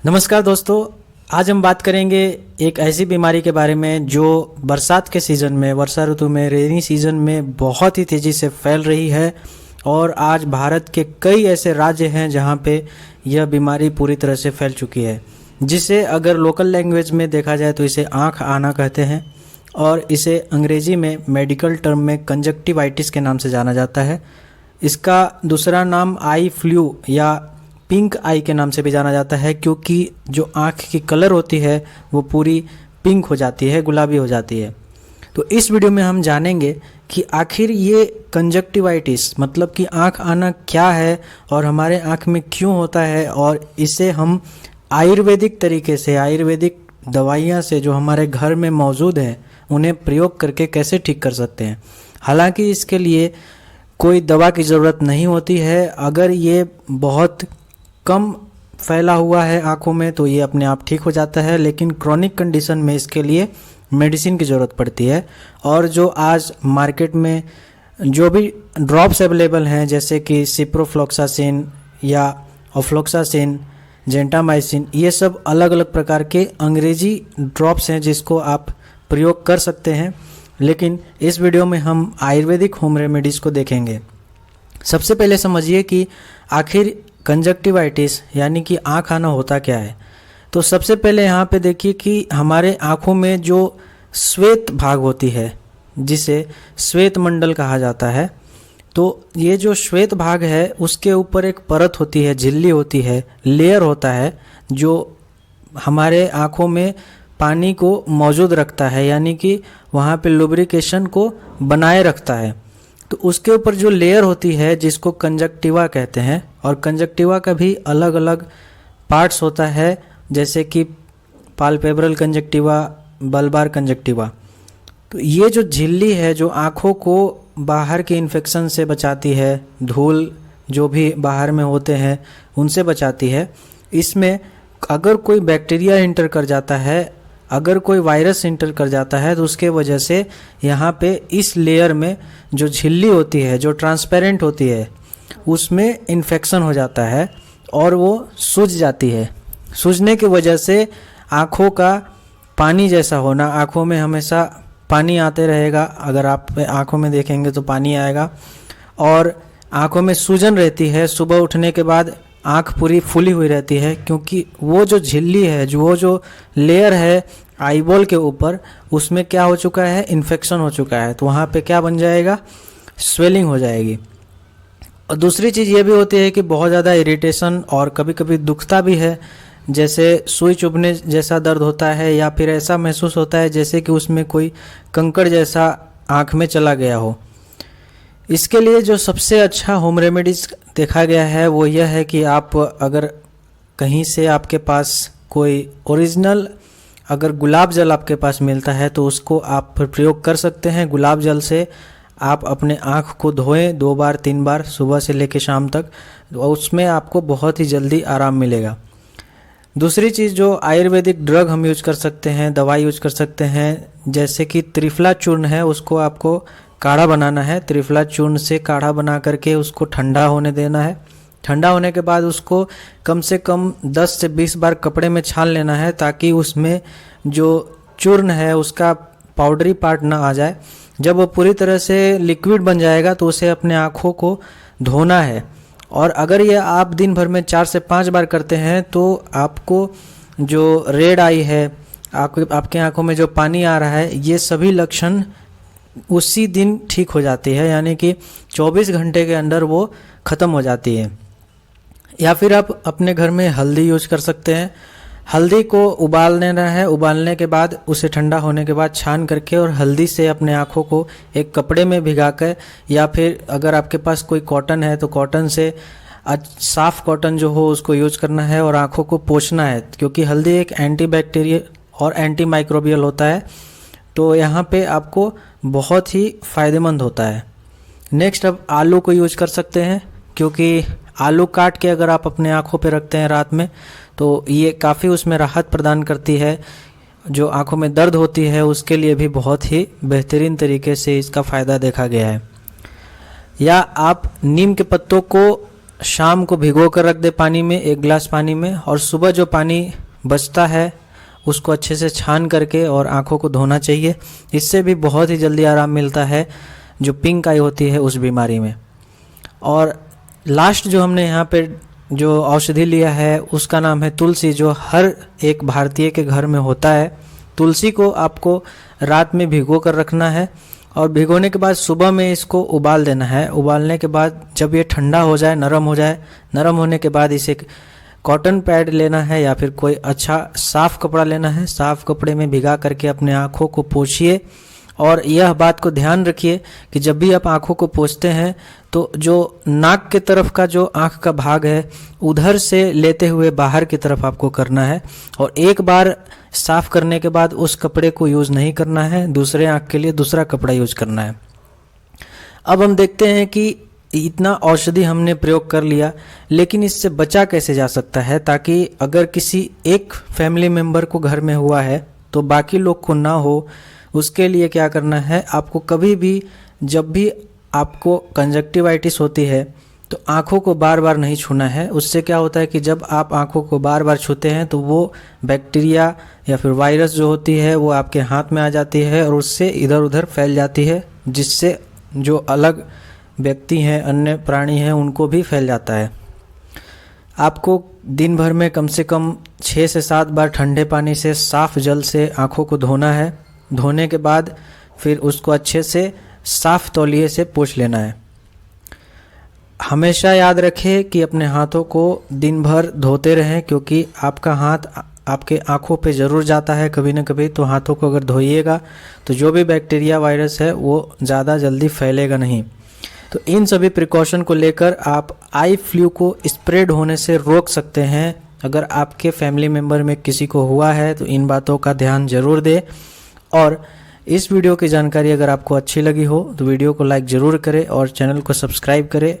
नमस्कार दोस्तों, आज हम बात करेंगे एक ऐसी बीमारी के बारे में जो बरसात के सीज़न में, वर्षा ऋतु में, रेनी सीज़न में बहुत ही तेज़ी से फैल रही है। और आज भारत के कई ऐसे राज्य हैं जहां पे यह बीमारी पूरी तरह से फैल चुकी है, जिसे अगर लोकल लैंग्वेज में देखा जाए तो इसे आँख आना कहते हैं और इसे अंग्रेजी में मेडिकल टर्म में कंजक्टिवाइटिस के नाम से जाना जाता है। इसका दूसरा नाम आई फ्लू या पिंक आई के नाम से भी जाना जाता है, क्योंकि जो आँख की कलर होती है वो पूरी पिंक हो जाती है, गुलाबी हो जाती है। तो इस वीडियो में हम जानेंगे कि आखिर ये कंजक्टिवाइटिस मतलब कि आँख आना क्या है और हमारे आँख में क्यों होता है, और इसे हम आयुर्वेदिक तरीके से, आयुर्वेदिक दवाइयाँ से जो हमारे घर में मौजूद हैं उन्हें प्रयोग करके कैसे ठीक कर सकते हैं। हालांकि इसके लिए कोई दवा की ज़रूरत नहीं होती है। अगर ये बहुत कम फैला हुआ है आँखों में तो ये अपने आप ठीक हो जाता है, लेकिन क्रॉनिक कंडीशन में इसके लिए मेडिसिन की ज़रूरत पड़ती है। और जो आज मार्केट में जो भी ड्रॉप्स अवेलेबल हैं, जैसे कि सिप्रोफ्लॉक्सासिन या ऑफ्लॉक्सासिन, जेंटामाइसिन, ये सब अलग अलग प्रकार के अंग्रेजी ड्रॉप्स हैं जिसको आप प्रयोग कर सकते हैं। लेकिन इस वीडियो में हम आयुर्वेदिक होम रेमेडीज़ को देखेंगे। सबसे पहले समझिए कि आखिर कंजक्टिवाइटिस यानी कि आँख आना होता क्या है। तो सबसे पहले यहाँ पे देखिए कि हमारे आँखों में जो श्वेत भाग होती है, जिसे श्वेत मंडल कहा जाता है, तो ये जो श्वेत भाग है उसके ऊपर एक परत होती है, झिल्ली होती है, लेयर होता है जो हमारे आँखों में पानी को मौजूद रखता है, यानी कि वहाँ पे लुब्रिकेशन को बनाए रखता है। तो उसके ऊपर जो लेयर होती है जिसको कंजक्टिवा कहते हैं, और कंजक्टिवा का भी अलग अलग पार्ट्स होता है, जैसे कि पाल्पेब्रल कंजक्टिवा, बल्बार कंजक्टिवा। तो ये जो झिल्ली है जो आँखों को बाहर के इन्फेक्शन से बचाती है, धूल जो भी बाहर में होते हैं उनसे बचाती है। इसमें अगर कोई बैक्टीरिया इंटर कर जाता है, अगर कोई वायरस इंटर कर जाता है, तो उसके वजह से यहाँ पे इस लेयर में जो झिल्ली होती है, जो ट्रांसपेरेंट होती है, उसमें इन्फेक्शन हो जाता है और वो सूज जाती है। सूजने की वजह से आँखों का पानी जैसा होना, आँखों में हमेशा पानी आते रहेगा, अगर आप आँखों में देखेंगे तो पानी आएगा, और आँखों में सूजन रहती है। सुबह उठने के बाद आँख पूरी फूली हुई रहती है, क्योंकि वो जो झिल्ली है, जो लेयर है आईबॉल के ऊपर, उसमें क्या हो चुका है, इन्फेक्शन हो चुका है। तो वहाँ पे क्या बन जाएगा, स्वेलिंग हो जाएगी। और दूसरी चीज़ ये भी होती है कि बहुत ज़्यादा इरिटेशन और कभी कभी दुखता भी है, जैसे सुई चुभने जैसा दर्द होता है, या फिर ऐसा महसूस होता है जैसे कि उसमें कोई कंकड़ जैसा आँख में चला गया हो। इसके लिए जो सबसे अच्छा होम रेमेडीज़ देखा गया है वो यह है कि आप अगर कहीं से आपके पास कोई ओरिजिनल अगर गुलाब जल आपके पास मिलता है तो उसको आप प्रयोग कर सकते हैं। गुलाब जल से आप अपने आँख को धोएं 2 बार 3 बार, सुबह से लेकर शाम तक, और उसमें आपको बहुत ही जल्दी आराम मिलेगा। दूसरी चीज़ जो आयुर्वेदिक ड्रग हम यूज कर सकते हैं, दवाई यूज कर सकते हैं, जैसे कि त्रिफला चूर्ण है, उसको आपको काढ़ा बनाना है। त्रिफला चूर्ण से काढ़ा बना करके उसको ठंडा होने देना है। ठंडा होने के बाद उसको कम से कम 10 से 20 बार कपड़े में छान लेना है, ताकि उसमें जो चूर्ण है उसका पाउडरी पार्ट ना आ जाए। जब वो पूरी तरह से लिक्विड बन जाएगा तो उसे अपने आँखों को धोना है। और अगर ये आप दिन भर में 4 से 5 बार करते हैं तो आपको जो रेड आई है, आपके आँखों में जो पानी आ रहा है, ये सभी लक्षण उसी दिन ठीक हो जाती है, यानी कि 24 घंटे के अंदर वो ख़त्म हो जाती है। या फिर आप अपने घर में हल्दी यूज कर सकते हैं। हल्दी को उबाल लेना है, उबालने के बाद उसे ठंडा होने के बाद छान करके और हल्दी से अपने आँखों को एक कपड़े में भिगा कर, या फिर अगर आपके पास कोई कॉटन है तो कॉटन से, साफ़ कॉटन जो हो उसको यूज करना है और आँखों को पोंछना है, क्योंकि हल्दी एक एंटी बैक्टीरियल और एंटी माइक्रोबियल होता है। तो यहाँ पे आपको बहुत ही फ़ायदेमंद होता है। नेक्स्ट अब आलू को यूज कर सकते हैं, क्योंकि आलू काट के अगर आप अपने आँखों पे रखते हैं रात में तो ये काफ़ी उसमें राहत प्रदान करती है। जो आँखों में दर्द होती है उसके लिए भी बहुत ही बेहतरीन तरीके से इसका फ़ायदा देखा गया है। या आप नीम के पत्तों को शाम को भिगो कर रख दे पानी में, 1 गिलास पानी में, और सुबह जो पानी बचता है उसको अच्छे से छान करके और आँखों को धोना चाहिए। इससे भी बहुत ही जल्दी आराम मिलता है जो पिंक आई होती है उस बीमारी में। और लास्ट जो हमने यहाँ पे जो औषधि लिया है उसका नाम है तुलसी, जो हर एक भारतीय के घर में होता है। तुलसी को आपको रात में भिगो कर रखना है और भिगोने के बाद सुबह में इसको उबाल देना है। उबालने के बाद जब ये ठंडा हो जाए, नरम हो जाए, नरम होने के बाद इसे कॉटन पैड लेना है या फिर कोई अच्छा साफ कपड़ा लेना है। साफ कपड़े में भिगा करके अपने आँखों को पोंछिए। और यह बात को ध्यान रखिए कि जब भी आप आँखों को पोंछते हैं तो जो नाक के तरफ का जो आँख का भाग है उधर से लेते हुए बाहर की तरफ आपको करना है। और एक बार साफ करने के बाद उस कपड़े को यूज़ नहीं करना है, दूसरे आँख के लिए दूसरा कपड़ा यूज़ करना है। अब हम देखते हैं कि इतना औषधि हमने प्रयोग कर लिया, लेकिन इससे बचा कैसे जा सकता है, ताकि अगर किसी एक फैमिली मेम्बर को घर में हुआ है तो बाकी लोग को ना हो। उसके लिए क्या करना है, आपको कभी भी जब भी आपको कंजक्टिवाइटिस होती है तो आँखों को बार बार नहीं छूना है। उससे क्या होता है कि जब आप आँखों को बार बार छूते हैं तो वो बैक्टीरिया या फिर वायरस जो होती है वो आपके हाथ में आ जाती है और उससे इधर उधर फैल जाती है, जिससे जो अलग व्यक्ति हैं, अन्य प्राणी हैं, उनको भी फैल जाता है। आपको दिन भर में कम से कम 6 से 7 बार ठंडे पानी से साफ़ जल से आँखों को धोना है। धोने के बाद फिर उसको अच्छे से साफ़ तौलिए से पोंछ लेना है। हमेशा याद रखें कि अपने हाथों को दिन भर धोते रहें, क्योंकि आपका हाथ आपके आँखों पे ज़रूर जाता है कभी न कभी। तो हाथों को अगर धोइएगा तो जो भी बैक्टीरिया वायरस है वो ज़्यादा जल्दी फैलेगा नहीं। तो इन सभी प्रिकॉशन को लेकर आप आई फ्लू को स्प्रेड होने से रोक सकते हैं। अगर आपके फैमिली मेम्बर में किसी को हुआ है तो इन बातों का ध्यान ज़रूर दें। और इस वीडियो की जानकारी अगर आपको अच्छी लगी हो तो वीडियो को लाइक ज़रूर करें और चैनल को सब्सक्राइब करें